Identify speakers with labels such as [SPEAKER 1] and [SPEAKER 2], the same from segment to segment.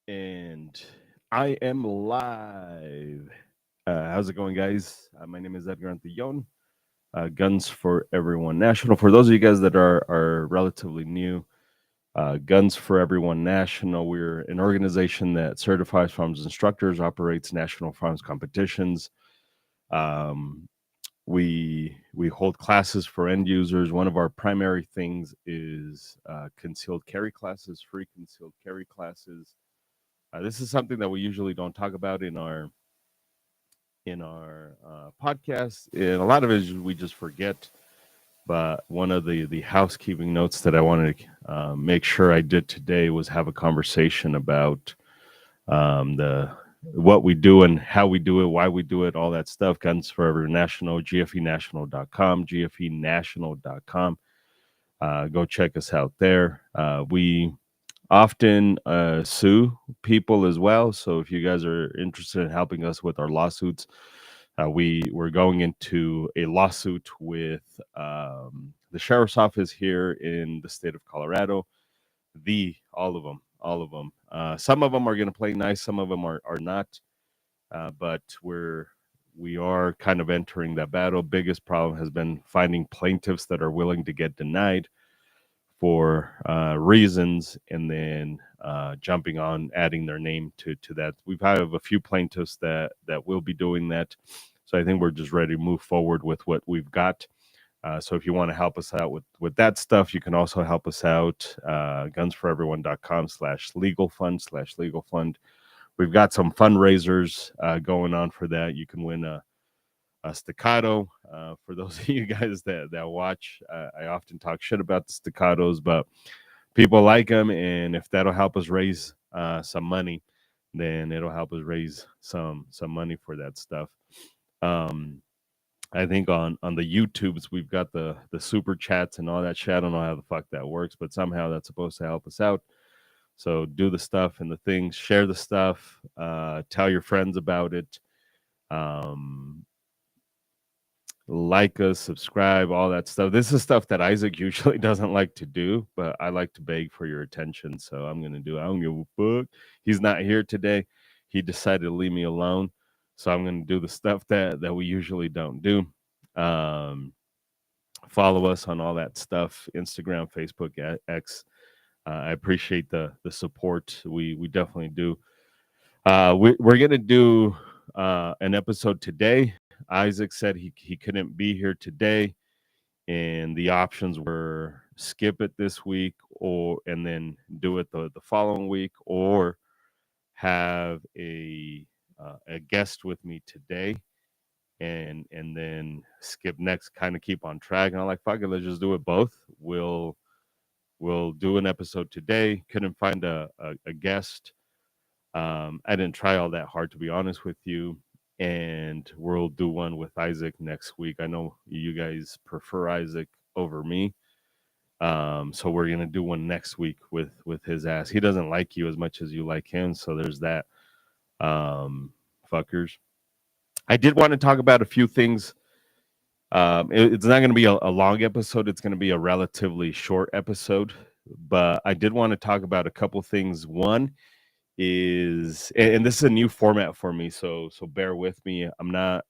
[SPEAKER 1] And I am live. How's it going, guys? My name is Edgar Antillon, Guns for Everyone National. For those of you guys that are relatively new, Guns for Everyone National, we're an organization that certifies farms instructors, operates national farms competitions. Um, we hold classes for end users. One of our primary things is concealed carry classes, free concealed carry classes. This is something that we usually don't talk about in our podcast, and a lot of it is we just forget. But one of the housekeeping notes that I wanted to make sure I did today was have a conversation about the what we do and how we do it, why we do it, all that stuff. Guns Forever National, gfenational.com, gfenational.com. Go check us out there. We often sue people as well. So if you guys are interested in helping us with our lawsuits, we're going into a lawsuit with the sheriff's office here in the state of Colorado. All of them. Some of them are going to play nice, some of them are not. But we are kind of entering that battle. Biggest problem has been finding plaintiffs that are willing to get denied for reasons, and then jumping on adding their name to that. We've had a few plaintiffs that will be doing that, so I think we're just ready to move forward with what we've got. So if you want to help us out with that stuff, you can also help us out. Gunsforeveryone.com/legal fund. We've got some fundraisers going on for that. You can win a staccato. For those of you guys that watch, I often talk shit about the staccatos, but people like them, and if that'll help us raise some money, then it'll help us raise some money for that stuff. Um, I think on the YouTubes we've got the super chats and all that shit. I don't know how the fuck that works, but somehow that's supposed to help us out. So do the stuff and the things, share the stuff, tell your friends about it. Um, like us, subscribe, all that stuff. This is stuff that Isaac usually doesn't like to do, but I like to beg for your attention, so I'm gonna do it. I don't give a fuck. He's not here today. He decided to leave me alone, so I'm gonna do the stuff that we usually don't do. Um, Follow us on all that stuff: Instagram, Facebook, X. I appreciate the support. We definitely do. We're gonna do an episode today. Isaac said he couldn't be here today, and the options were skip it this week, or and then do it the following week, or have a guest with me today, and then skip next. Kind of keep on track. And I'm like, fuck it, let's just do it both. We'll do an episode today. Couldn't find a guest. I didn't try all that hard, to be honest with you. And we'll do one with Isaac next week. I know you guys prefer Isaac over me. So we're gonna do one next week with his ass. He doesn't like you as much as you like him, so there's that. Fuckers. I did want to talk about a few things. It's not going to be a long episode. It's going to be a relatively short episode, but I did want to talk about a couple things. One is, and this is a new format for me, so bear with me. I'm not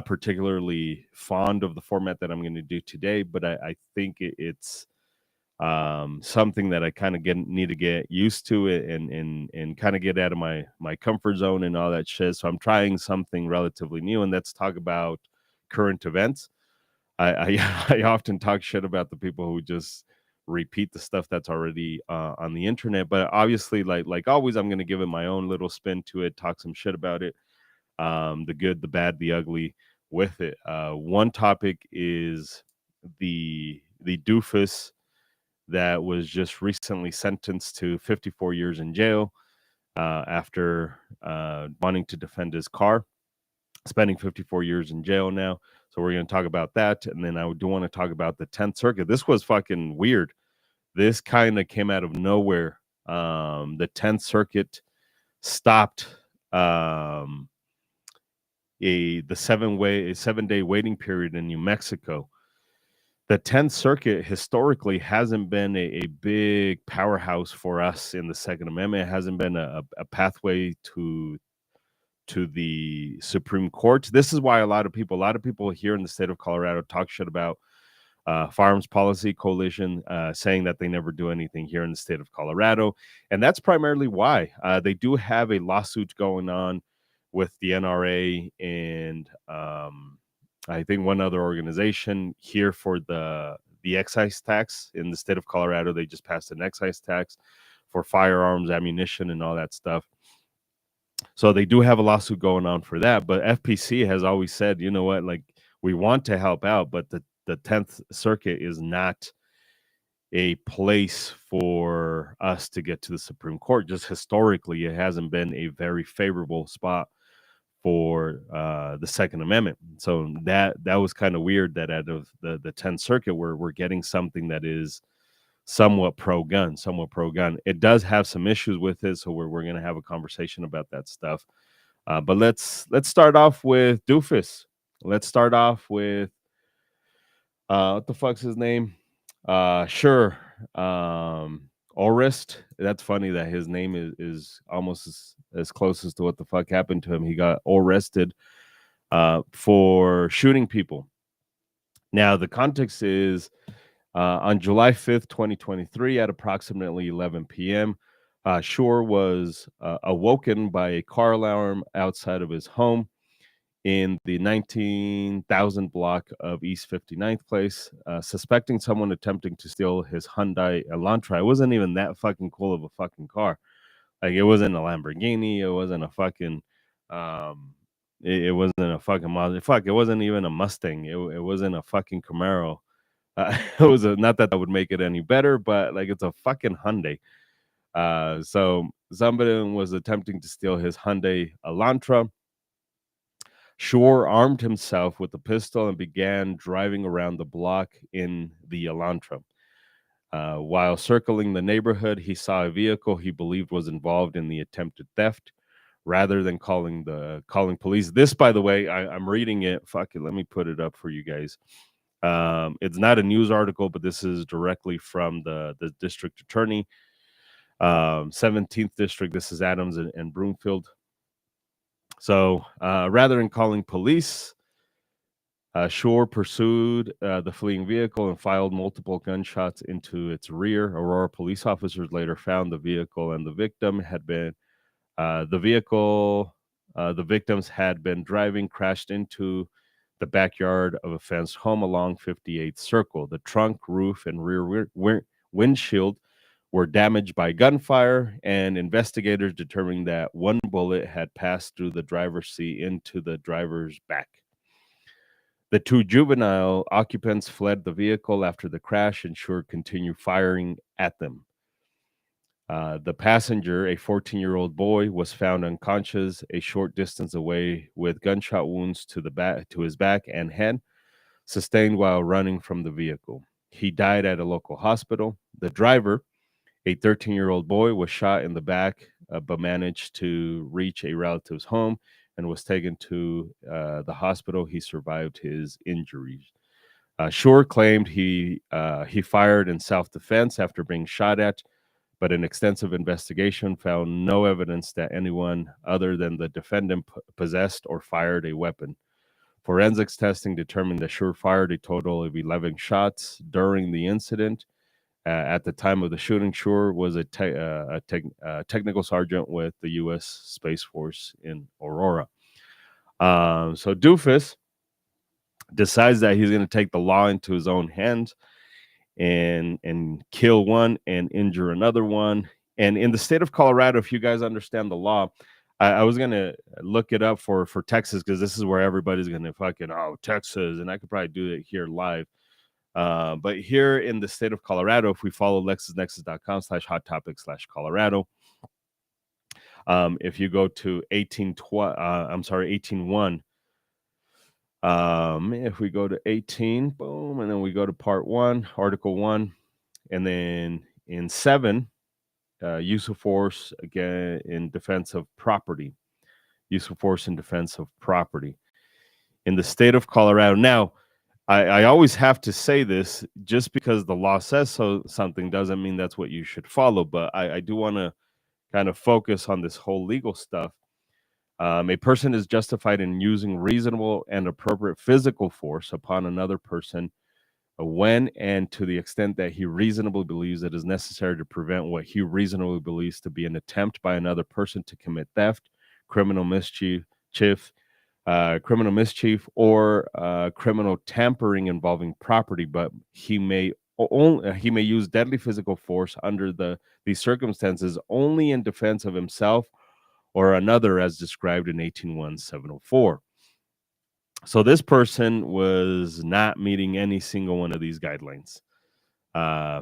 [SPEAKER 1] particularly fond of the format that I'm going to do today, but I think it's something that I kind of need to get used to it, and kind of get out of my comfort zone and all that shit. So I'm trying something relatively new, and let's talk about current events. I often talk shit about the people who just repeat the stuff that's already on the internet, but obviously, like always, I'm gonna give it my own little spin to it, talk some shit about it, the good, the bad, the ugly with it. One topic is the doofus that was just recently sentenced to 54 years in jail after wanting to defend his car, spending 54 years in jail now. So we're going to talk about that. And then I do want to talk about the 10th Circuit. This was fucking weird. This kind of came out of nowhere. The 10th Circuit stopped the 7-day waiting period in New Mexico the 10th Circuit historically hasn't been a big powerhouse for us in the Second Amendment. It hasn't been a pathway to the Supreme Court. This is why a lot of people here in the state of Colorado talk shit about Firearms Policy Coalition, saying that they never do anything here in the state of Colorado. And that's primarily why they do have a lawsuit going on with the NRA and I think one other organization here for the excise tax in the state of Colorado. They just passed an excise tax for firearms, ammunition, and all that stuff. So they do have a lawsuit going on for that. But FPC has always said, you know what, like, we want to help out, but the 10th Circuit is not a place for us to get to the Supreme Court. Just historically, it hasn't been a very favorable spot for the Second Amendment. So that was kind of weird that out of the 10th Circuit, we're getting something that is somewhat pro-gun. It does have some issues with it, so we're going to have a conversation about that stuff. But let's start off with Doofus. Let's start off with what the fuck's his name? Schur. Orest. That's funny that his name is almost as close as to what the fuck happened to him. He got arrested for shooting people. Now, the context is on July 5th, 2023, at approximately 11 p.m., Schur was awoken by a car alarm outside of his home in the 19,000 block of East 59th Place, suspecting someone attempting to steal his Hyundai Elantra. It wasn't even that fucking cool of a fucking car. Like, it wasn't a Lamborghini. It wasn't a fucking, it wasn't a fucking Mazda. Fuck, it wasn't even a Mustang. It wasn't a fucking Camaro. It was not that would make it any better, but like, it's a fucking Hyundai. So somebody was attempting to steal his Hyundai Elantra. Schur armed himself with a pistol and began driving around the block in the Elantra. While circling the neighborhood, he saw a vehicle he believed was involved in the attempted theft. Rather than calling police, this, by the way, I'm reading it. Fuck it, let me put it up for you guys. It's not a news article, but this is directly from the district attorney, 17th district. This is Adams and Broomfield. So rather than calling police, Schur pursued the fleeing vehicle and fired multiple gunshots into its rear. Aurora police officers later found the vehicle and the victim had been the victims had been driving crashed into the backyard of a fenced home along 58th Circle. The trunk, roof, and rear windshield were damaged by gunfire, and investigators determined that one bullet had passed through the driver's seat into the driver's back. The two juvenile occupants fled the vehicle after the crash, and Schur continued firing at them. The passenger, a 14-year-old boy, was found unconscious a short distance away with gunshot wounds to his back and head, sustained while running from the vehicle. He died at a local hospital. The driver, a 13-year-old boy, was shot in the back, but managed to reach a relative's home and was taken to the hospital. He survived his injuries. Schur claimed he fired in self-defense after being shot at, but an extensive investigation found no evidence that anyone other than the defendant possessed or fired a weapon. Forensics testing determined that Schur fired a total of 11 shots during the incident. At the time of the shooting, Schur was a technical sergeant with the U.S. Space Force in Aurora. So Doofus decides that he's going to take the law into his own hands and kill one and injure another one. And in the state of Colorado, if you guys understand the law, I was going to look it up for Texas, because this is where everybody's going to fucking, Texas, and I could probably do it here live. But here in the state of Colorado, if we follow LexisNexis.com/hot-topic/Colorado, if you go to 18.1, if we go to 18, boom, and then we go to part 1, article 1, and then in 7, use of force again in defense of property. Use of force in defense of property in the state of Colorado. Now, I always have to say this, just because the law says something doesn't mean that's what you should follow. But I do want to kind of focus on this whole legal stuff. A person is justified in using reasonable and appropriate physical force upon another person when and to the extent that he reasonably believes it is necessary to prevent what he reasonably believes to be an attempt by another person to commit theft, criminal mischief, criminal mischief, or criminal tampering involving property. But he may use deadly physical force under these circumstances only in defense of himself or another, as described in 181704. So this person was not meeting any single one of these guidelines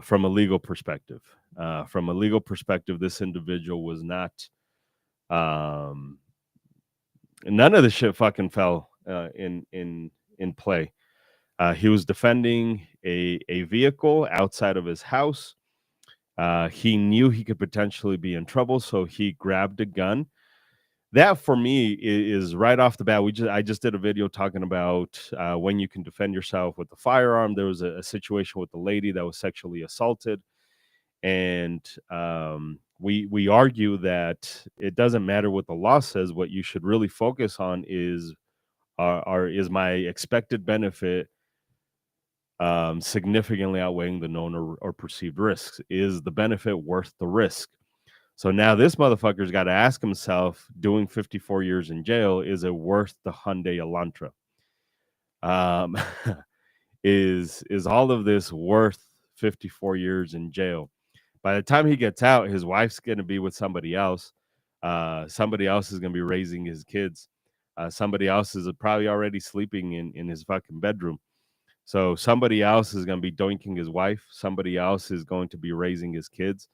[SPEAKER 1] from a legal perspective. From a legal perspective, this individual was not. Um, None of the shit fucking fell in play. He was defending a vehicle outside of his house. He knew he could potentially be in trouble, so he grabbed a gun. That for me is right off the bat. I just did a video talking about when you can defend yourself with a firearm. There was a situation with a lady that was sexually assaulted, and we argue that it doesn't matter what the law says. What you should really focus on is is my expected benefit significantly outweighing the known or perceived risks? Is the benefit worth the risk? So now this motherfucker's got to ask himself, doing 54 years in jail, is it worth the Hyundai Elantra? Um, is all of this worth 54 years in jail? By the time he gets out, his wife's going to be with somebody else. Somebody else is going to be raising his kids. Somebody else is probably already sleeping in his fucking bedroom. So somebody else is going to be doinking his wife. Somebody else is going to be raising his kids.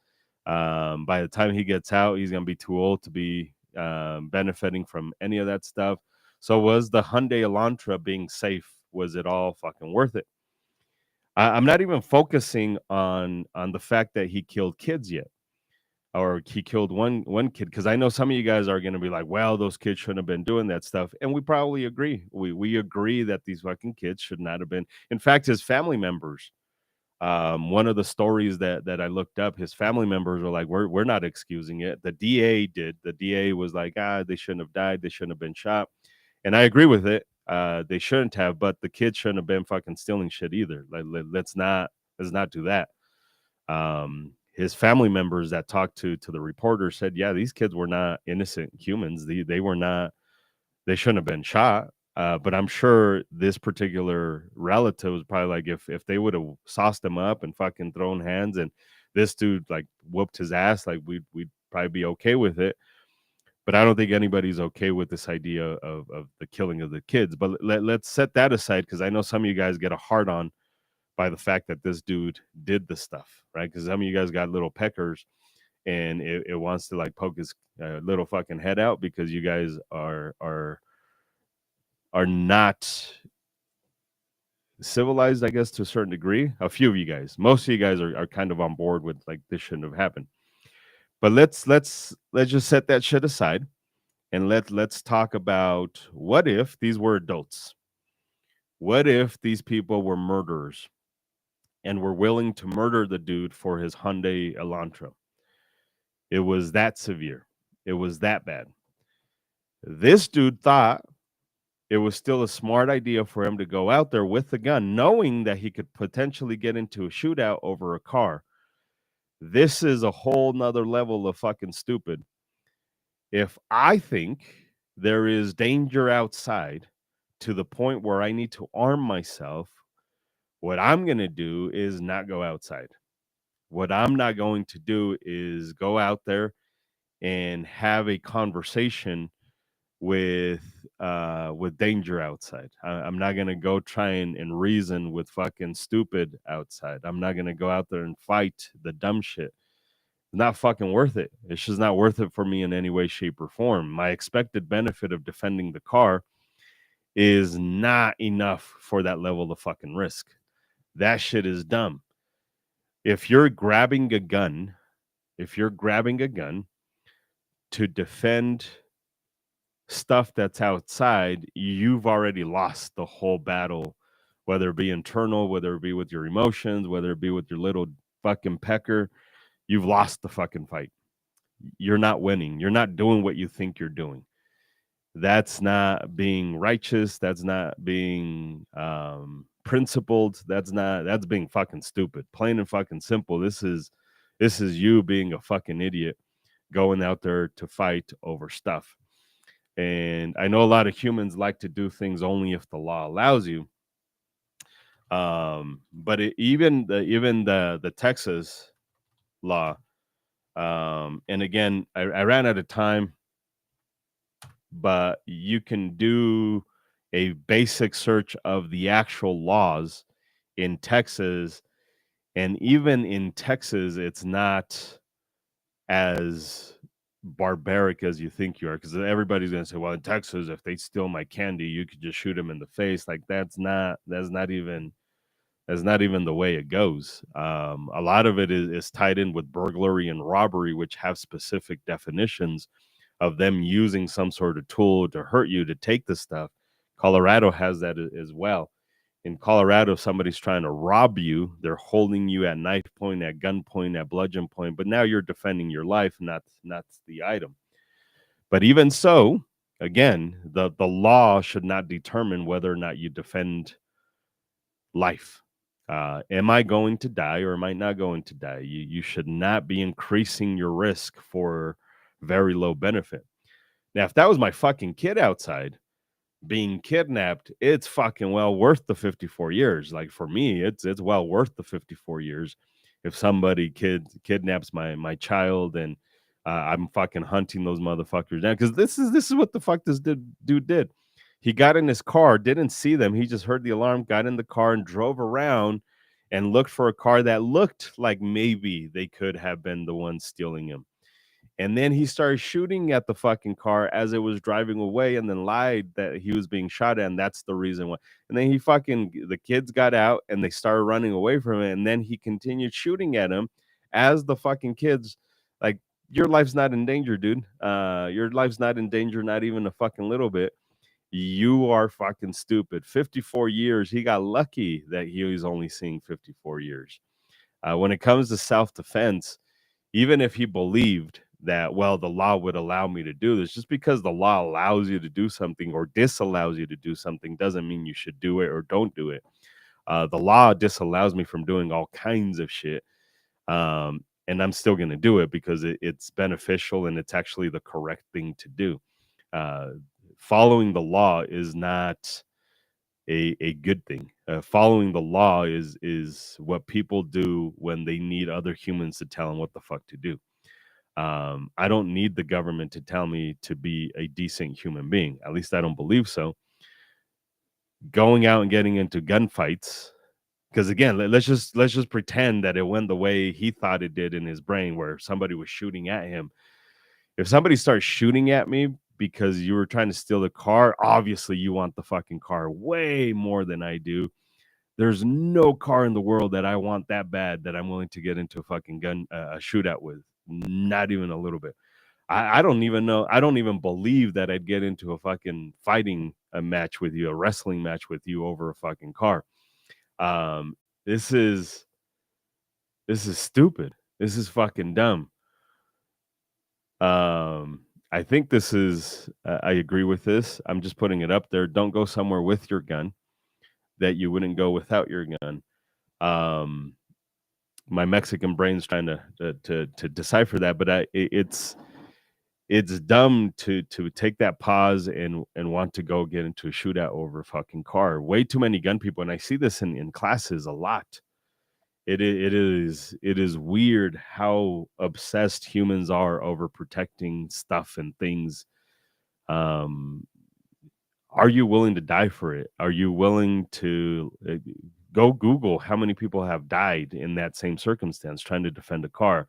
[SPEAKER 1] By the time he gets out, he's going to be too old to be benefiting from any of that stuff. So was the Hyundai Elantra being safe? Was it all fucking worth it? I'm not even focusing on the fact that he killed kids yet, or he killed one kid, because I know some of you guys are going to be like, well, those kids shouldn't have been doing that stuff, and we probably agree. We agree that these fucking kids should not have been. In fact, his family members, one of the stories that I looked up, his family members were like, we're not excusing it. The DA did. The DA was like, they shouldn't have died. They shouldn't have been shot. And I agree with it. They shouldn't have, but the kids shouldn't have been fucking stealing shit either. Like, let's not do that. His family members that talked to the reporter said, yeah, these kids were not innocent humans. They were not. They shouldn't have been shot. But I'm sure this particular relative was probably like, if they would have sauced him up and fucking thrown hands, and this dude like whooped his ass, like we'd probably be okay with it. But I don't think anybody's okay with this idea of the killing of the kids. But let's set that aside, because I know some of you guys get a hard on by the fact that this dude did the stuff, right? Because some of you guys got little peckers, and it wants to like poke his little fucking head out because you guys are not civilized, I guess, to a certain degree. A few of you guys, most of you guys are kind of on board with like this shouldn't have happened. But let's just set that shit aside, and let's talk about, what if these were adults? What if these people were murderers and were willing to murder the dude for his Hyundai Elantra? It was that severe. It was that bad. This dude thought it was still a smart idea for him to go out there with the gun, knowing that he could potentially get into a shootout over a car. This is a whole nother level of fucking stupid. If I think there is danger outside to the point where I need to arm myself, what I'm going to do is not go outside. What I'm not going to do is go out there and have a conversation with danger outside. I'm not gonna go try and reason with fucking stupid outside. I'm not gonna go out there and fight the dumb shit. It's not fucking worth it. It's just not worth it for me in any way, shape, or form. My expected benefit of defending the car is not enough for that level of fucking risk. That shit is dumb. If you're grabbing a gun, to defend stuff that's outside, you've already lost the whole battle whether it be internal, whether it be with your emotions, whether it be with your little fucking pecker, you've lost the fucking fight. You're not winning. You're not doing what you think you're doing. That's not being righteous. That's not being principled. That's being fucking stupid. Plain and fucking simple. This is you being a fucking idiot going out there to fight over stuff. And I know a lot of humans like to do things only if the law allows you. But even the Texas law, and again, I ran out of time, but you can do a basic search of the actual laws in Texas, and even in Texas, it's not as barbaric as you think you are, because everybody's going to say, well, in Texas, if they steal my candy, you could just shoot them in the face. Like that's not even the way it goes. A lot of it is tied in with burglary and robbery, which have specific definitions of them using some sort of tool to hurt you to take the stuff. Colorado has that as well. In Colorado, if somebody's trying to rob you, they're holding you at knife point, at gun point, at bludgeon point, but now you're defending your life, not the item. But even so, again, the law should not determine whether or not you defend life. Am I going to die or am I not going to die? You should not be increasing your risk for very low benefit. Now, if that was my fucking kid outside being kidnapped, it's fucking well worth the 54 years. Like for me, it's well worth the 54 years. If somebody kidnaps my child and I'm fucking hunting those motherfuckers down, because this is what the fuck this dude did. He got in his car, didn't see them. He just heard the alarm, got in the car and drove around and looked for a car that looked like maybe they could have been the ones stealing him. And then he started shooting at the fucking car as it was driving away, and then lied that he was being shot at, and that's the reason why. And then the kids got out and they started running away from it, and then he continued shooting at him as the fucking kids, like, your life's not in danger, dude. Your life's not in danger, not even a fucking little bit. You are fucking stupid. 54 years. He got lucky that he was only seeing 54 years. When it comes to self-defense, even if he believed that, well, the law would allow me to do this, just because the law allows you to do something or disallows you to do something doesn't mean you should do it or don't do it. The law disallows me from doing all kinds of shit. And I'm still going to do it because it's beneficial and it's actually the correct thing to do. Uh, Following the law is not a good thing. Following the law is what people do when they need other humans to tell them what the fuck to do. I don't need the government to tell me to be a decent human being. At least I don't believe so. Going out and getting into gunfights, because again, let's just pretend that it went the way he thought it did in his brain, where somebody was shooting at him. If somebody starts shooting at me because you were trying to steal the car, obviously you want the fucking car way more than I do. There's no car in the world that I want that bad that I'm willing to get into a fucking gun a shootout with. Not even a little bit. I don't even know. I don't even believe that I'd get into a fucking fighting a match with you, a wrestling match with you over a fucking car. Um, this is stupid. This is fucking dumb. I think this is. I agree with this. I'm just putting it up there. Don't go somewhere with your gun that you wouldn't go without your gun. Um, my Mexican brain's trying to decipher that, but it's dumb to take that pause and want to go get into a shootout over a fucking car. Way too many gun people, and I see this in classes a lot. It is weird how obsessed humans are over protecting stuff and things. Um, are you willing to die for it? Are you willing to go Google how many people have died in that same circumstance trying to defend a car?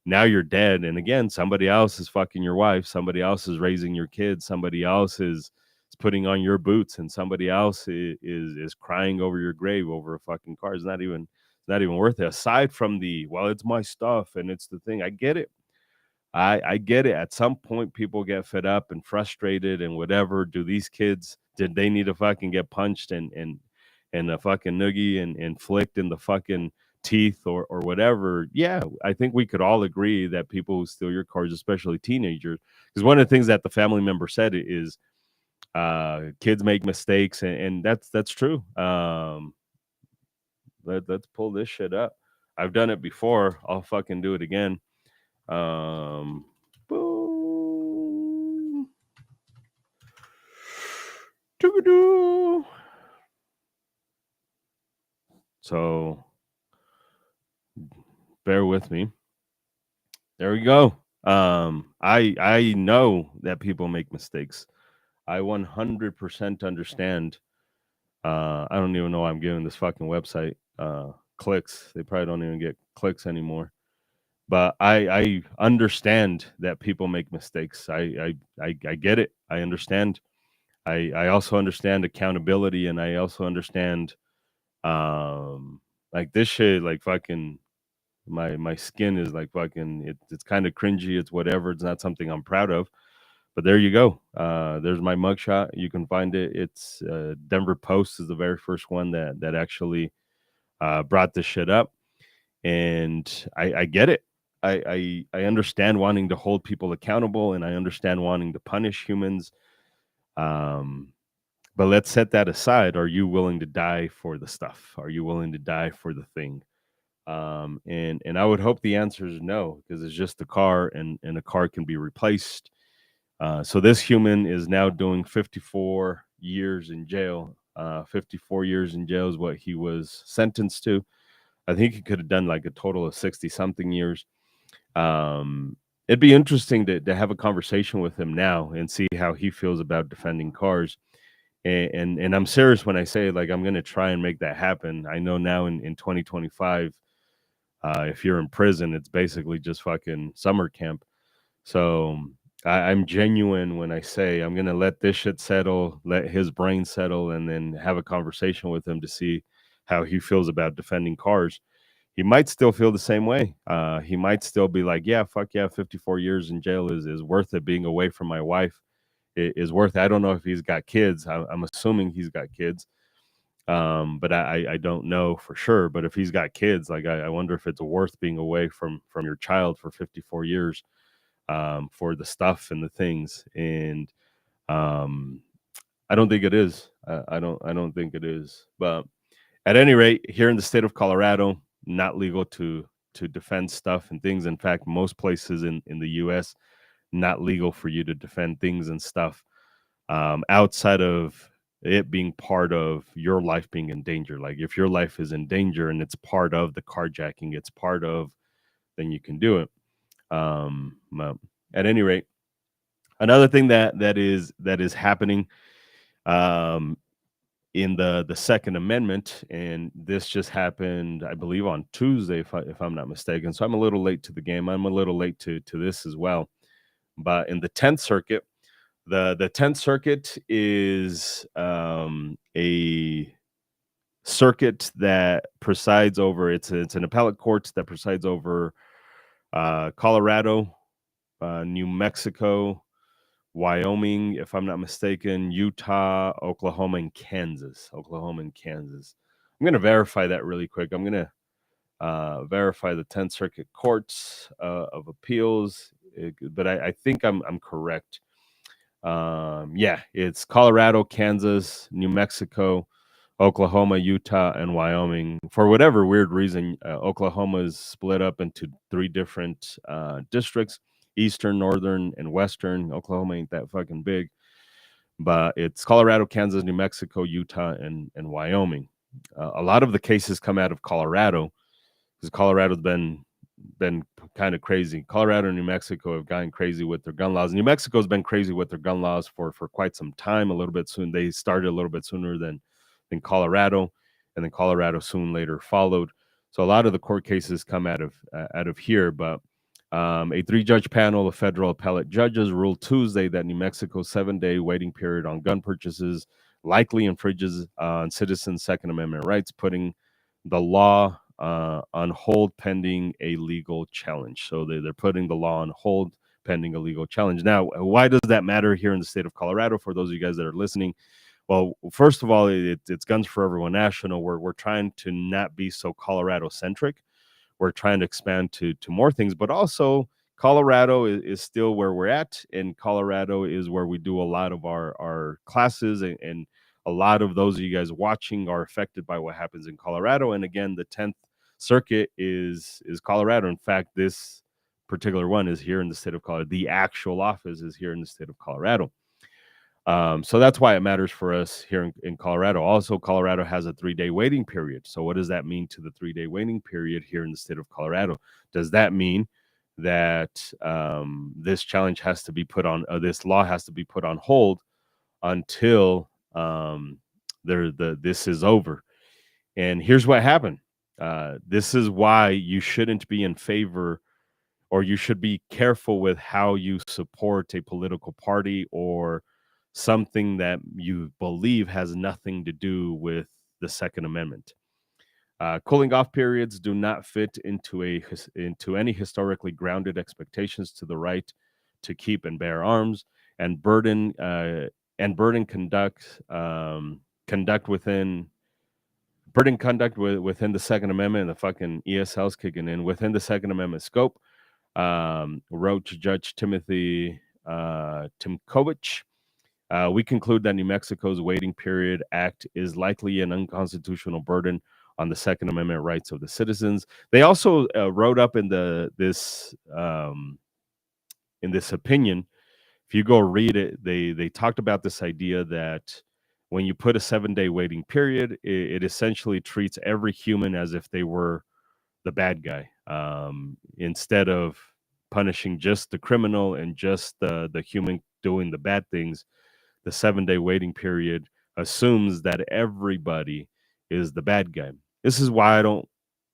[SPEAKER 1] Now you're dead, and again, somebody else is fucking your wife, somebody else is raising your kids, somebody else is putting on your boots, and somebody else is crying over your grave over a fucking car. It's not even worth it. Aside from the, well, it's my stuff and it's the thing. I get it. I get it. At some point, people get fed up and frustrated and whatever. Do these kids, did they need to fucking get punched and and a fucking noogie and flicked in the fucking teeth or whatever, yeah, I think we could all agree that people who steal your cars, especially teenagers, because one of the things that the family member said is kids make mistakes, and that's true. Let's pull this shit up. I've done it before. I'll fucking do it again. Boom. Doo-doo. So bear with me. There we go. I know that people make mistakes. I 100% understand. I don't even know why I'm giving this fucking website clicks. They probably don't even get clicks anymore. But I understand that people make mistakes. I get it. I understand. I also understand accountability, and I also understand like this shit, like fucking my skin is like fucking it's kind of cringy, it's whatever, it's not something I'm proud of. But there you go. There's my mugshot. You can find it. It's Denver Post is the very first one that actually brought this shit up, and I get it. I understand wanting to hold people accountable, and I understand wanting to punish humans. Um, but let's set that aside. Are you willing to die for the stuff? Are you willing to die for the thing? And I would hope the answer is no, because it's just a car, and a car can be replaced. So this human is now doing 54 years in jail. 54 years in jail is what he was sentenced to. I think he could have done like a total of 60 something years. It'd be interesting to have a conversation with him now and see how he feels about defending cars. And I'm serious when I say, like, I'm going to try and make that happen. I know now in 2025, if you're in prison, it's basically just fucking summer camp. So I'm genuine when I say I'm gonna let this shit settle, let his brain settle, and then have a conversation with him to see how he feels about defending cars. He might still feel the same way. He might still be like, yeah, fuck yeah, 54 years in jail is worth it. Being away from my wife is worth it. I don't know if he's got kids. I'm assuming he's got kids. But I don't know for sure. But if he's got kids, like I wonder if it's worth being away from your child for 54 years for the stuff and the things. And um, I don't think it is. I don't think it is. But at any rate, here in the state of Colorado, not legal to defend stuff and things. In fact, most places in the U.S. not legal for you to defend things and stuff outside of it being part of your life being in danger. Like if your life is in danger and it's part of the carjacking, it's part of, then you can do it. Well, at any rate, another thing that is happening um, in the Second Amendment, and this just happened, I believe, on Tuesday, if I'm not mistaken. So I'm a little late to the game. I'm a little late to this as well. But in the Tenth Circuit, the Tenth Circuit is a circuit that presides over. It's an appellate court that presides over Colorado, New Mexico, Wyoming, if I'm not mistaken, Utah, Oklahoma, and Kansas. Oklahoma and Kansas. I'm going to verify that really quick. I'm going to verify the 10th Circuit Courts of Appeals, but I think I'm correct. Yeah, it's Colorado, Kansas, New Mexico, Oklahoma, Utah, and Wyoming. For whatever weird reason, Oklahoma is split up into three different districts: Eastern, Northern, and Western. Oklahoma ain't that fucking big, but it's Colorado, Kansas, New Mexico, Utah, and Wyoming. A lot of the cases come out of Colorado because Colorado's been kind of crazy. Colorado and New Mexico have gotten crazy with their gun laws. New Mexico's been crazy with their gun laws for quite some time. A little bit soon, they started a little bit sooner than Colorado, and then Colorado soon later followed. So a lot of the court cases come out of here. But a three-judge panel of federal appellate judges ruled Tuesday that New Mexico's 7-day waiting period on gun purchases likely infringes on citizens' Second Amendment rights, putting the law on hold pending a legal challenge. So they're putting the law on hold pending a legal challenge. Now, why does that matter here in the state of Colorado? For those of you guys that are listening, Well, first of all, it's Guns for Everyone National. We're trying to not be so Colorado centric. We're trying to expand to more things, but also Colorado is still where we're at, and Colorado is where we do a lot of our classes, and a lot of those of you guys watching are affected by what happens in Colorado. And again, the 10th Circuit is Colorado. In fact, this particular one is here in the state of Colorado. The actual office is here in the state of Colorado. So that's why it matters for us here in Colorado. Also, Colorado has a 3-day waiting period. So what does that mean to the 3-day waiting period here in the state of Colorado? Does that mean that this challenge has to be put on, this law has to be put on hold until this is over? And here's what happened. This is why you shouldn't be in favor, or you should be careful with how you support a political party or something that you believe has nothing to do with the Second Amendment. Cooling off periods do not fit into any historically grounded expectations to the right to keep and bear arms, and conduct within within the Second Amendment. And the fucking ESL's kicking in within the Second Amendment scope. Wrote Judge Timothy Timkovich. We conclude that New Mexico's waiting period act is likely an unconstitutional burden on the Second Amendment rights of the citizens. They also wrote up in this opinion. If you go read it, they talked about this idea that when you put a 7-day waiting period, it essentially treats every human as if they were the bad guy, instead of punishing just the criminal and just the human doing the bad things. The 7-day waiting period assumes that everybody is the bad guy. This is why I don't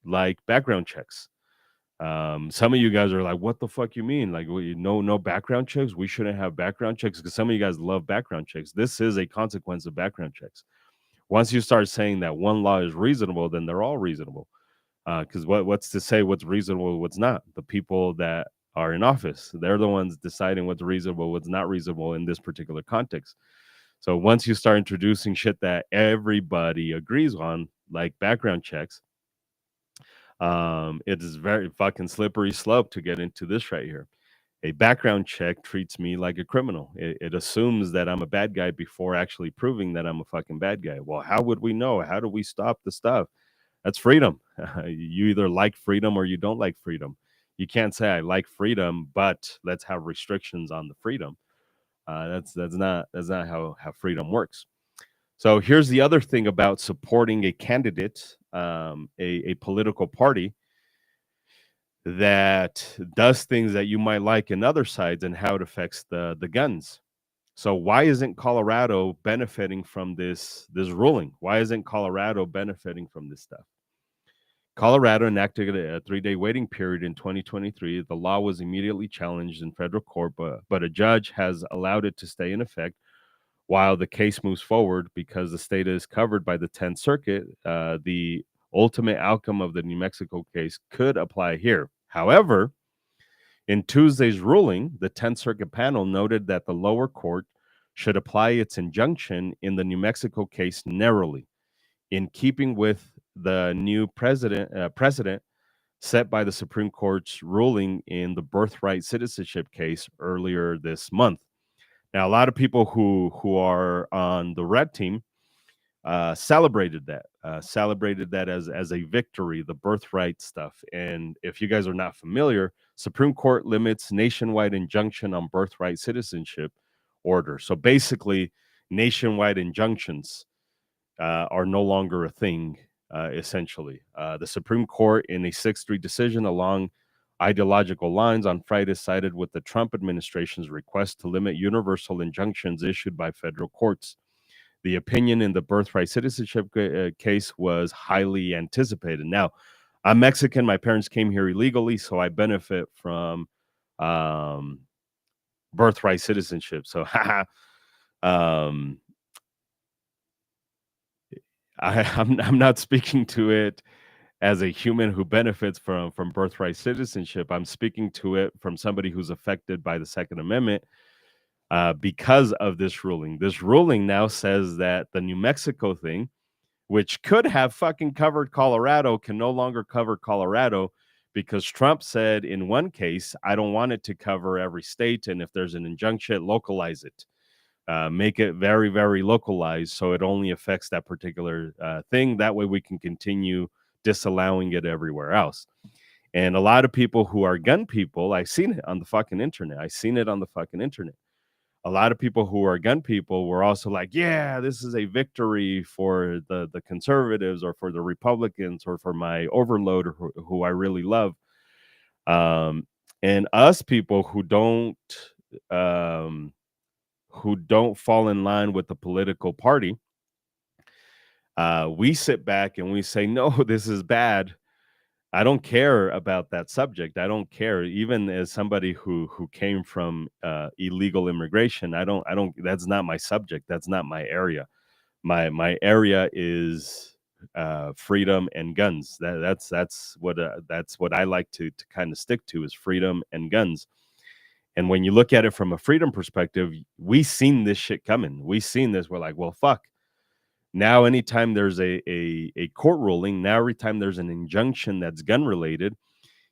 [SPEAKER 1] like background checks. Some of you guys are like, what the fuck you mean? Like, no background checks? We shouldn't have background checks? Because some of you guys love background checks. This is a consequence of background checks. Once you start saying that one law is reasonable, then they're all reasonable. Because what's to say what's reasonable, what's not? The people that are in office, they're the ones deciding what's reasonable, what's not reasonable in this particular context. So once you start introducing shit that everybody agrees on, like background checks, it is very fucking slippery slope to get into this right here. A background check treats me like a criminal. It assumes that I'm a bad guy before actually proving that I'm a fucking bad guy. Well, how would we know? How do we stop the stuff? That's freedom. You either like freedom or you don't like freedom. You can't say I like freedom, but let's have restrictions on the freedom. That's not how freedom works. So here's the other thing about supporting a candidate, a political party that does things that you might like in other sides, and how it affects the guns. So why isn't Colorado benefiting from this ruling? Why isn't Colorado benefiting from this stuff? Colorado enacted a 3-day waiting period in 2023. The law was immediately challenged in federal court, but a judge has allowed it to stay in effect while the case moves forward. Because the state is covered by the 10th Circuit, the ultimate outcome of the New Mexico case could apply here. However, in Tuesday's ruling, the 10th Circuit panel noted that the lower court should apply its injunction in the New Mexico case narrowly, in keeping with the new precedent set by the Supreme Court's ruling in the birthright citizenship case earlier this month. Now, a lot of people who are on the red team celebrated that as a victory, the birthright stuff. And if you guys are not familiar, Supreme Court limits nationwide injunction on birthright citizenship order. So basically, nationwide injunctions are no longer a thing, essentially. The Supreme Court, in a 6-3 decision along ideological lines on Friday, sided with the Trump administration's request to limit universal injunctions issued by federal courts. The opinion in the birthright citizenship case was highly anticipated. Now, I'm Mexican. My parents came here illegally, so I benefit from birthright citizenship. So, um, I'm not speaking to it as a human who benefits from birthright citizenship. I'm speaking to it from somebody who's affected by the Second Amendment, because of this ruling. This ruling now says that the New Mexico thing, which could have fucking covered Colorado, can no longer cover Colorado because Trump said in one case, I don't want it to cover every state. And if there's an injunction, localize it. Make it very, very localized so it only affects that particular thing. That way we can continue disallowing it everywhere else. And a lot of people who are gun people, I've seen it on the fucking internet. A lot of people who are gun people were also like, yeah, this is a victory for the conservatives or for the Republicans or for my overlord who I really love. And us people who don't fall in line with the political party, we sit back and we say, no, this is bad. I don't care about that subject. I don't care. Even as somebody who came from illegal immigration, I don't. That's not my subject. That's not my area. My area is freedom and guns. That's what I like to kind of stick to is freedom and guns. And when you look at it from a freedom perspective, we seen this shit coming. We seen this. We're like, well, fuck. Now, anytime there's a court ruling, now every time there's an injunction that's gun related,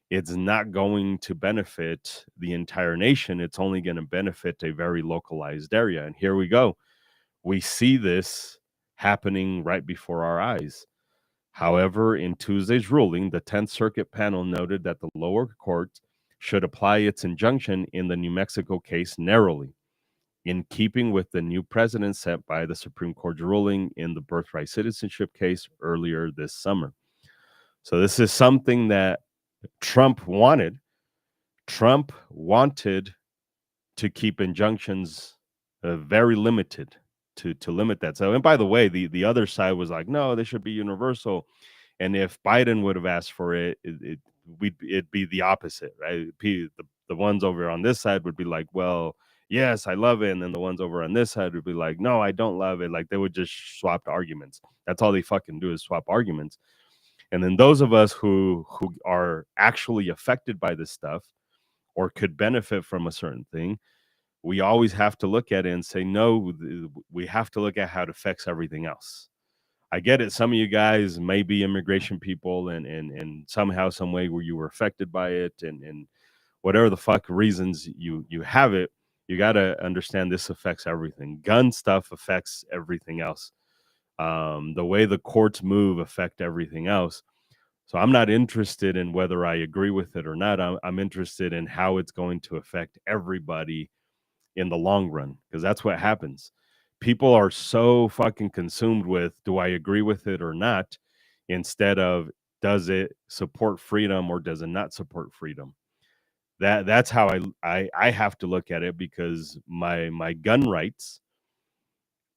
[SPEAKER 1] it's not going to benefit the entire nation. It's only going to benefit a very localized area. And here we go. We see this happening right before our eyes. However, in Tuesday's ruling, the 10th Circuit panel noted that the lower court should apply its injunction in the New Mexico case narrowly, in keeping with the new precedent set by the Supreme Court's ruling in the birthright citizenship case earlier this summer. So this is something that Trump wanted. Trump wanted to keep injunctions very limited, to limit that. So, and by the way, the other side was like, no, they should be universal. And if Biden would have asked for it'd be the opposite, right? The ones over on this side would be like, well, yes, I love it. And then the ones over on this side would be like, no, I don't love it. Like they would just swap arguments. That's all they fucking do is swap arguments. And then those of us who are actually affected by this stuff or could benefit from a certain thing, we always have to look at it and say, no, we have to look at how it affects everything else. I get it. Some of you guys may be immigration people and somehow, some way where you were affected by it and whatever the fuck reasons you have it, you got to understand this affects everything. Gun stuff affects everything else. The way the courts move affect everything else. So I'm not interested in whether I agree with it or not. I'm interested in how it's going to affect everybody in the long run, because that's what happens. People are so fucking consumed with, do I agree with it or not, instead of, does it support freedom or does it not support freedom? That's how I have to look at it, because my gun rights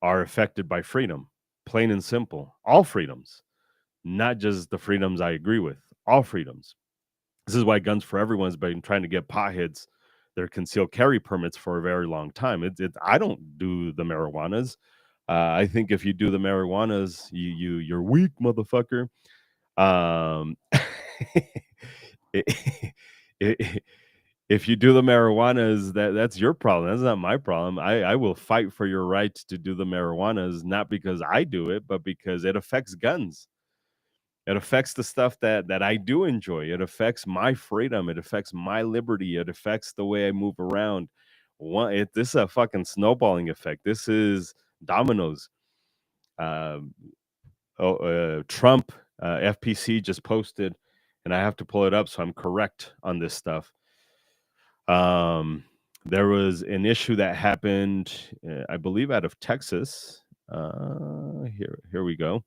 [SPEAKER 1] are affected by freedom, plain and simple. All freedoms, not just the freedoms I agree with, all freedoms. This is why Guns for Everyone's been trying to get potheads their concealed carry permits for a very long time. I don't do the marijuanas. I think if you do the marijuanas, you're weak, motherfucker. Um, if you do the marijuanas, that's your problem. That's not my problem. I will fight for your right to do the marijuanas, not because I do it, but because it affects guns. It affects the stuff that I do enjoy. It affects my freedom. It affects my liberty. It affects the way I move around. This is a fucking snowballing effect. This is dominoes. Trump, FPC just posted, and I have to pull it up so I'm correct on this stuff. There was an issue that happened, I believe, out of Texas. Here we go.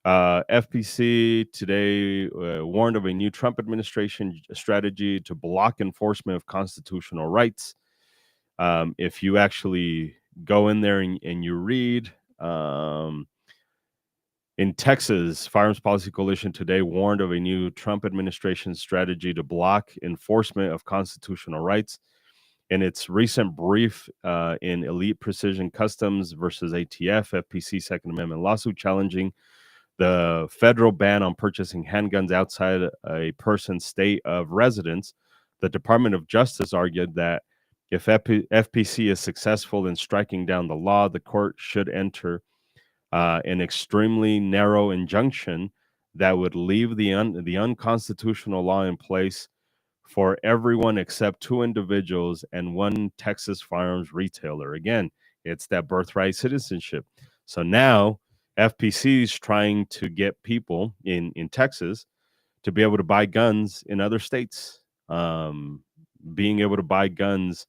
[SPEAKER 1] FPC today warned of a new Trump administration strategy to block enforcement of constitutional rights. If you actually go in there and you read, in Texas, Firearms Policy Coalition today warned of a new Trump administration strategy to block enforcement of constitutional rights. In its recent brief in Elite Precision Customs versus ATF, FPC Second Amendment lawsuit challenging the federal ban on purchasing handguns outside a person's state of residence, the Department of Justice argued that If FPC is successful in striking down the law, the court should enter an extremely narrow injunction that would leave the unconstitutional law in place for everyone except two individuals and one Texas firearms retailer. Again, it's that birthright citizenship. So now FPC is trying to get people in Texas to be able to buy guns in other states. Being able to buy guns,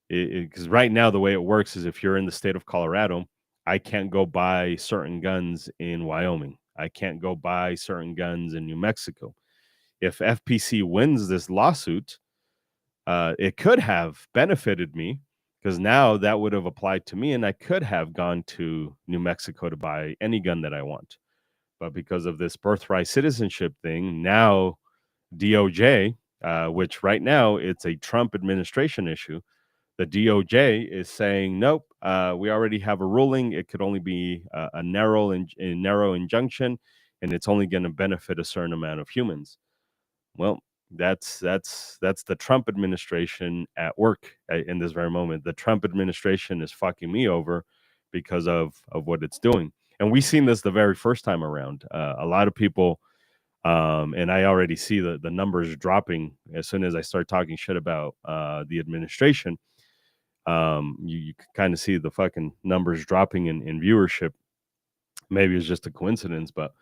[SPEAKER 1] because right now the way it works is if you're in the state of Colorado, I can't go buy certain guns in Wyoming. I can't go buy certain guns in New Mexico. If FPC wins this lawsuit, it could have benefited me because now that would have applied to me and I could have gone to New Mexico to buy any gun that I want. But because of this birthright citizenship thing, now DOJ, which right now it's a Trump administration issue, the DOJ is saying, nope, we already have a ruling. It could only be a narrow injunction, and it's only going to benefit a certain amount of humans. Well, that's the Trump administration at work in this very moment. The Trump administration is fucking me over because of what it's doing, and we've seen this the very first time around. A lot of people, and I already see the numbers dropping as soon as I start talking shit about the administration. You can kind of see the fucking numbers dropping in viewership. Maybe it's just a coincidence, but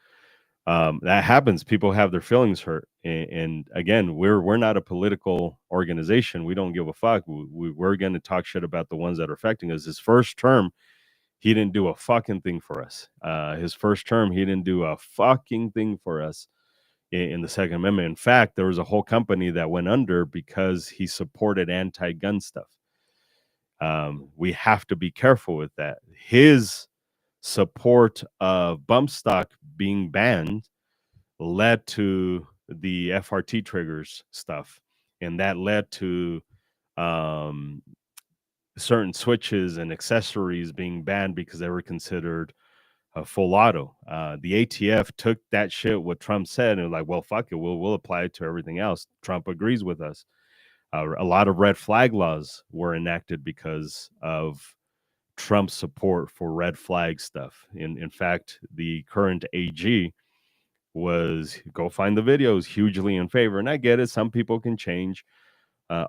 [SPEAKER 1] that happens. People have their feelings hurt, and again, we're not a political organization. We don't give a fuck. We're going to talk shit about the ones that are affecting us. His first term, he didn't do a fucking thing for us. His first term, he didn't do a fucking thing for us in the Second Amendment. In fact, there was a whole company that went under because he supported anti-gun stuff. We have to be careful with that. His support of bump stock being banned led to the FRT triggers stuff, and that led to certain switches and accessories being banned because they were considered a full auto. The ATF took that shit, what Trump said, and like, well, fuck it, we'll apply it to everything else. Trump agrees with us. A lot of red flag laws were enacted because of Trump's support for red flag stuff. In fact, the current AG was, go find the videos, hugely in favor. And I get it, some people can change,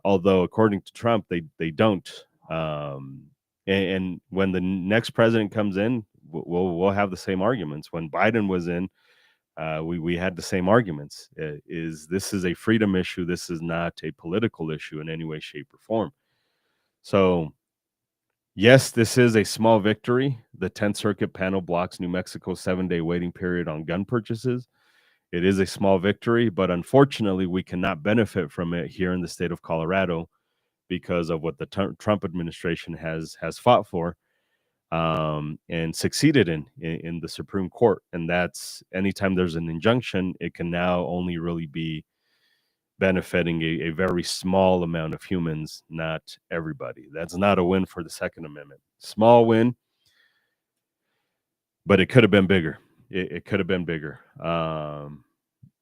[SPEAKER 1] although according to Trump, they don't. And when the next president comes in, we'll have the same arguments. When Biden was in, we had the same arguments. This is a freedom issue. This is not a political issue in any way, shape, or form. So, yes, this is a small victory. The 10th Circuit panel blocks New Mexico's 7-day waiting period on gun purchases. It is a small victory, but unfortunately, we cannot benefit from it here in the state of Colorado because of what the Trump administration has fought for. And succeeded in the Supreme Court. And that's, anytime there's an injunction, it can now only really be benefiting a very small amount of humans, not everybody. That's not a win for the Second Amendment. Small win, but it could have been bigger. It could have been bigger.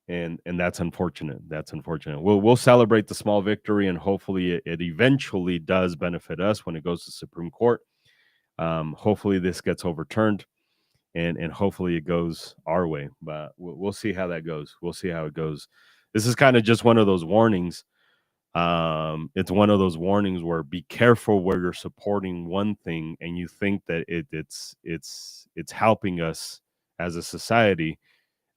[SPEAKER 1] And that's unfortunate. That's unfortunate. We'll celebrate the small victory, and hopefully it eventually does benefit us when it goes to the Supreme Court. Hopefully this gets overturned, and hopefully it goes our way, but we'll see how that goes. We'll see how it goes. This is kind of just one of those warnings. It's one of those warnings where be careful where you're supporting one thing and you think that it's helping us as a society.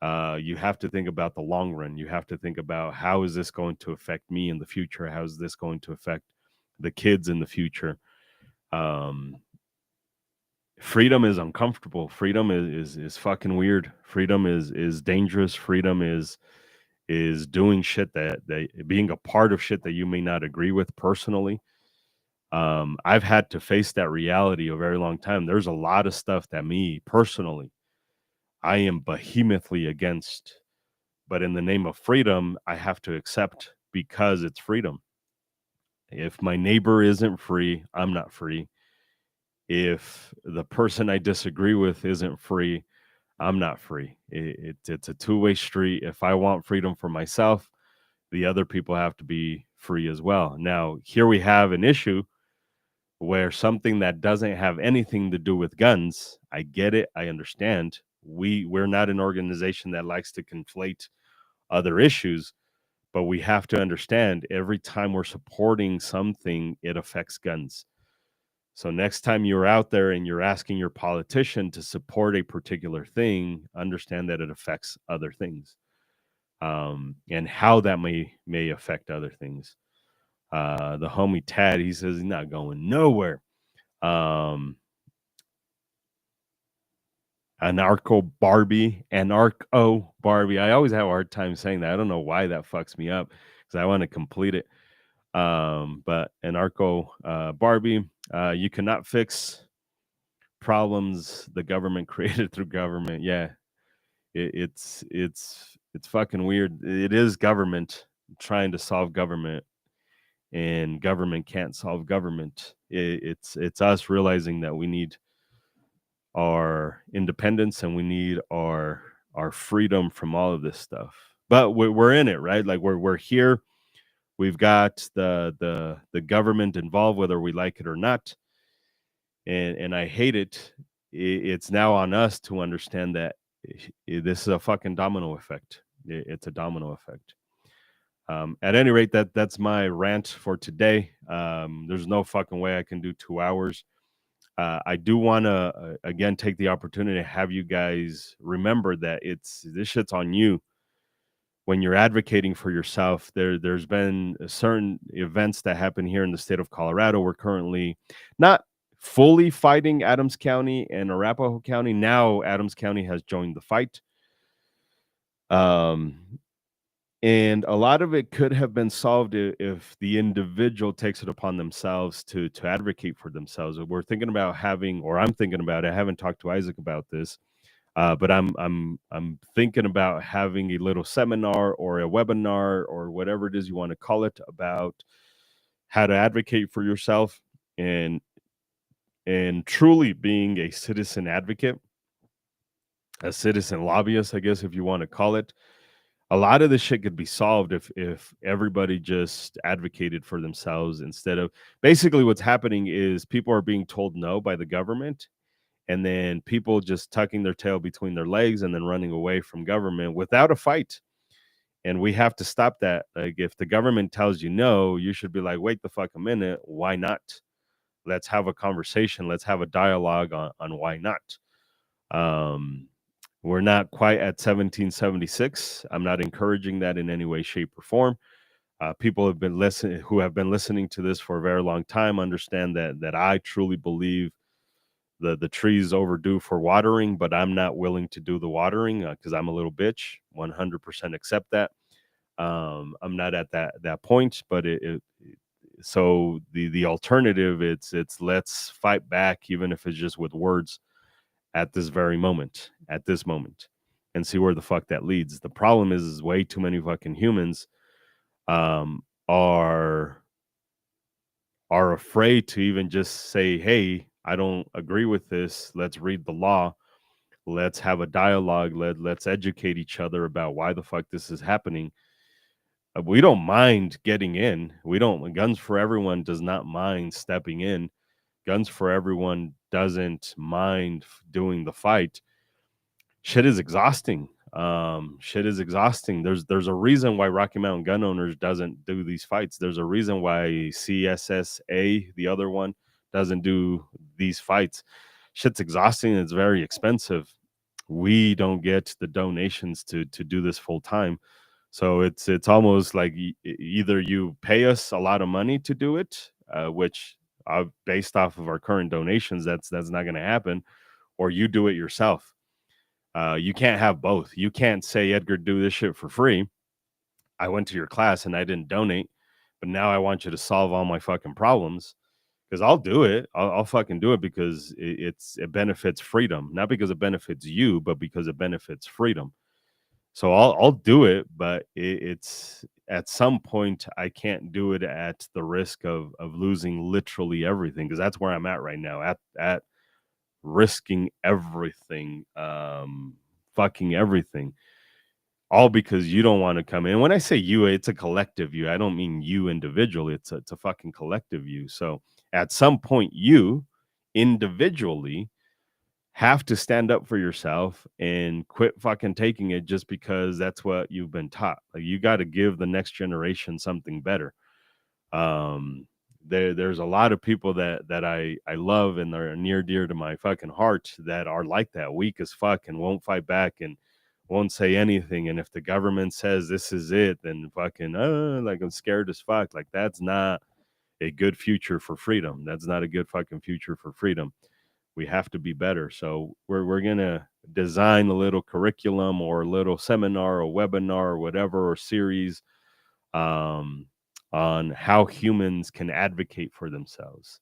[SPEAKER 1] You have to think about the long run. You have to think about, how is this going to affect me in the future? How is this going to affect the kids in the future? Freedom is uncomfortable. Freedom is fucking weird. Freedom is dangerous. Freedom is doing shit that being a part of shit that you may not agree with personally. I've had to face that reality a very long time. There's a lot of stuff that me personally, I am behemothly against, but in the name of freedom, I have to accept because it's freedom. If my neighbor isn't free, I'm not free. If the person I disagree with isn't free, I'm not free. It's a two-way street. If I want freedom for myself, the other people have to be free as well. Now, here we have an issue where something that doesn't have anything to do with guns, I get it, I understand. We're not an organization that likes to conflate other issues, but we have to understand every time we're supporting something, it affects guns. So next time you're out there and you're asking your politician to support a particular thing, understand that it affects other things, and how that may affect other things. The homie Tad, he says he's not going nowhere. Um, anarcho Barbie. I always have a hard time saying that. I don't know why that fucks me up because I want to complete it. But anarcho Barbie, you cannot fix problems the government created through government. Yeah, it's fucking weird. It is government trying to solve government, and government can't solve government. It's us realizing that we need our independence and we need our freedom from all of this stuff. But we're in it, right? Like we're here. We've got the government involved, whether we like it or not, and I hate it. It's now on us to understand that this is a fucking domino effect. It's a domino effect. At any rate, that's my rant for today. There's no fucking way I can do 2 hours. I do want to again take the opportunity to have you guys remember that this shit's on you when you're advocating for yourself. There's been certain events that happen here in the state of Colorado. We're currently not fully fighting Adams County and Arapahoe County. Now Adams County has joined the fight. And a lot of it could have been solved if the individual takes it upon themselves to advocate for themselves. We're thinking about having, or I'm thinking about it. I haven't talked to Isaac about this, but I'm thinking about having a little seminar or a webinar or whatever it is you want to call it about how to advocate for yourself and truly being a citizen advocate, a citizen lobbyist, I guess, if you want to call it. A lot of this shit could be solved if everybody just advocated for themselves instead of, basically what's happening is people are being told no by the government, and then people just tucking their tail between their legs and then running away from government without a fight. And we have to stop that. Like, if the government tells you no, you should be like, wait the fuck a minute, why not? Let's have a conversation, let's have a dialogue on why not. We're not quite at 1776. I'm not encouraging that in any way, shape, or form. People who have been listening to this for a very long time understand that I truly believe the trees overdue for watering, but I'm not willing to do the watering because I'm a little bitch. 100% accept that. I'm not at that point, but so the alternative, it's let's fight back, even if it's just with words at this very moment, at this moment, and see where the fuck that leads. The problem is way too many fucking humans are afraid to even just say, hey, I don't agree with this. Let's read the law. Let's have a dialogue. Let's educate each other about why the fuck this is happening. We don't mind getting in. Guns for Everyone does not mind stepping in. Guns for Everyone doesn't mind doing the fight. Shit is exhausting. Shit is exhausting. There's a reason why Rocky Mountain Gun Owners doesn't do these fights. There's a reason why CSSA, the other one, doesn't do these fights. Shit's exhausting. It's very expensive. We don't get the donations to do this full time. So it's almost like either you pay us a lot of money to do it, which based off of our current donations, that's not going to happen, or you do it yourself. You can't have both. You can't say, Edgar, do this shit for free. I went to your class and I didn't donate, but now I want you to solve all my fucking problems. Because I'll do it. I'll fucking do it because it benefits freedom, not because it benefits you, but because it benefits freedom. So I'll do it, but it's at some point I can't do it at the risk of losing literally everything, because that's where I'm at right now, at risking everything, fucking everything. all because you don't want to come in. When I say you, it's a collective you. I don't mean you individually. It's a fucking collective you. So at some point, you individually have to stand up for yourself and quit fucking taking it just because that's what you've been taught. Like, you got to give the next generation something better. Um, there's a lot of people that I love and are near dear to my fucking heart that are like that, weak as fuck and won't fight back and won't say anything. And if the government says this is it, then fucking like I'm scared as fuck. Like, that's not a good future for freedom. That's not a good fucking future for freedom. We have to be better. So we're gonna design a little curriculum or a little seminar or webinar or whatever, or series, um, on how humans can advocate for themselves,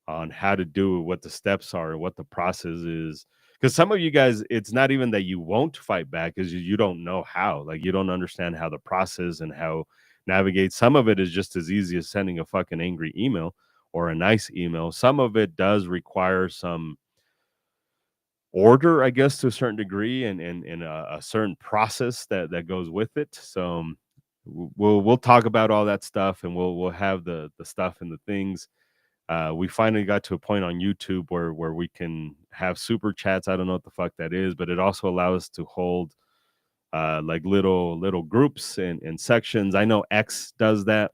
[SPEAKER 1] on how to do it, what the steps are, what the process is. Because some of you guys, it's not even that you won't fight back, is you don't know how. Like, you don't understand how the process and how navigate. Some of it is just as easy as sending a fucking angry email or a nice email. Some of it does require some order, I guess, to a certain degree, and a certain process that goes with it. So we'll talk about all that stuff, and we'll have the stuff and the things. We finally got to a point on YouTube where we can have super chats. I don't know what the fuck that is, but it also allows us to hold like little groups and sections. I know X does that.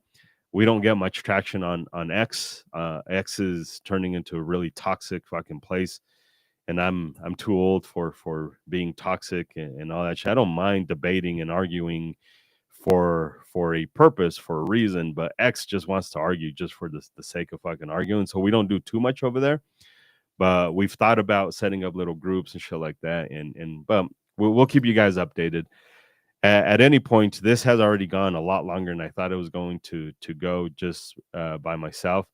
[SPEAKER 1] We don't get much traction on X. X is turning into a really toxic fucking place, and I'm too old for being toxic and all that shit. I don't mind debating and arguing for a purpose, for a reason, but X just wants to argue just for the sake of fucking arguing. So we don't do too much over there. But we've thought about setting up little groups and shit like that, and but we'll keep you guys updated. At any point, this has already gone a lot longer than I thought it was going to go just by myself.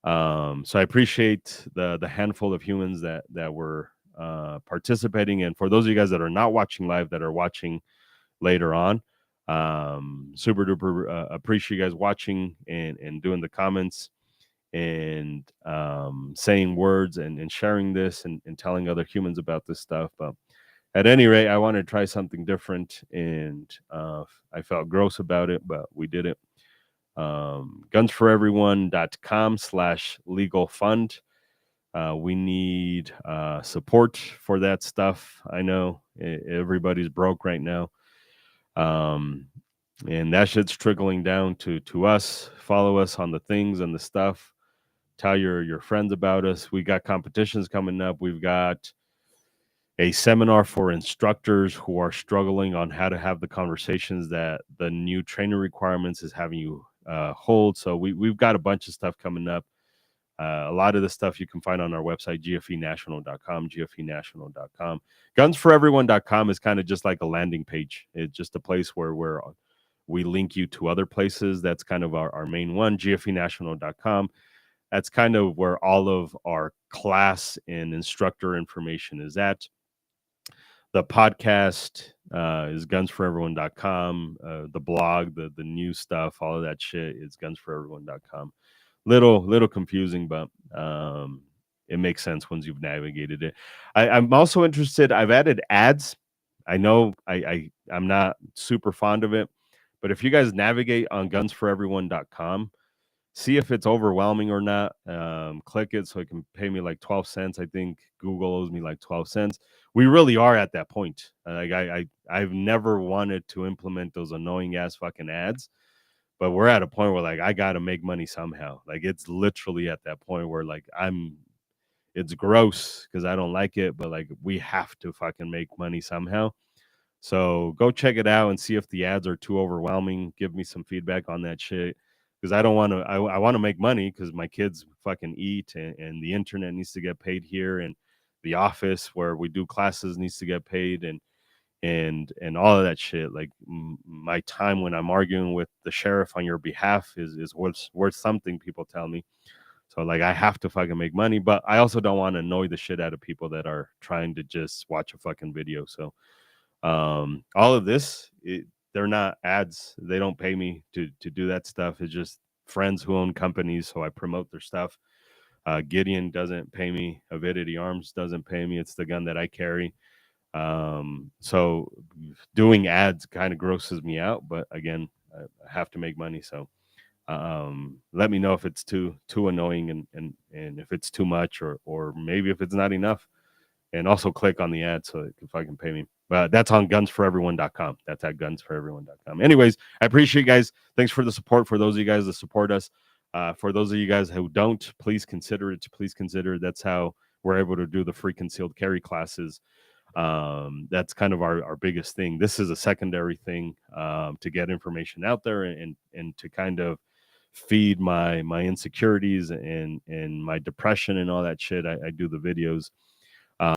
[SPEAKER 1] So I appreciate the handful of humans that were participating, and for those of you guys that are not watching live, that are watching later on, super duper appreciate you guys watching and doing the comments and saying words and sharing this and telling other humans about this stuff. But at any rate, I wanted to try something different, and I felt gross about it, but we did it. gunsforeveryone.com/legal fund. We need support for that stuff. I know everybody's broke right now. Um, and that shit's trickling down to us. Follow us on the things and the stuff. Tell your friends about us. We got competitions coming up. We've got a seminar for instructors who are struggling on how to have the conversations that the new training requirements is having you hold. So we've got a bunch of stuff coming up. A lot of the stuff you can find on our website, gfenational.com, gfenational.com. Gunsforeveryone.com is kind of just like a landing page. It's just a place where we link you to other places. That's kind of our main one, gfenational.com. That's kind of where all of our class and instructor information is at. The podcast is gunsforeveryone.com. The blog, the new stuff, all of that shit is gunsforeveryone.com. Little confusing, but it makes sense once you've navigated it. I'm also interested. I've added ads. I know I'm not super fond of it, but if you guys navigate on gunsforeveryone.com, see if it's overwhelming or not. Click it so it can pay me like 12 cents. I think Google owes me like 12 cents. We really are at that point. Like I've never wanted to implement those annoying ass fucking ads, but we're at a point where like I gotta make money somehow. Like, it's literally at that point where like it's gross because I don't like it, but like we have to fucking make money somehow. So go check it out and see if the ads are too overwhelming. Give me some feedback on that shit, because I don't want to. I want to make money because my kids fucking eat, and the internet needs to get paid here, and the office where we do classes needs to get paid, and all of that shit. Like, my time when I'm arguing with the sheriff on your behalf is worth something. People tell me. So like I have to fucking make money, but I also don't want to annoy the shit out of people that are trying to just watch a fucking video. So all of this, they're not ads. They don't pay me to do that stuff. It's just friends who own companies, so I promote their stuff. Gideon doesn't pay me. Avidity Arms doesn't pay me. It's the gun that I carry. So doing ads kind of grosses me out, but again, I have to make money. So let me know if it's too annoying, and if it's too much, or maybe if it's not enough. And also click on the ad so if I can pay me. But that's on gunsforeveryone.com. That's at gunsforeveryone.com. Anyways, I appreciate you guys. Thanks for the support. For those of you guys that support us, for those of you guys who don't, please consider it. Please consider it. That's how we're able to do the free concealed carry classes. That's kind of our biggest thing. This is a secondary thing, to get information out there, and to kind of feed my insecurities and my depression and all that shit. I do the videos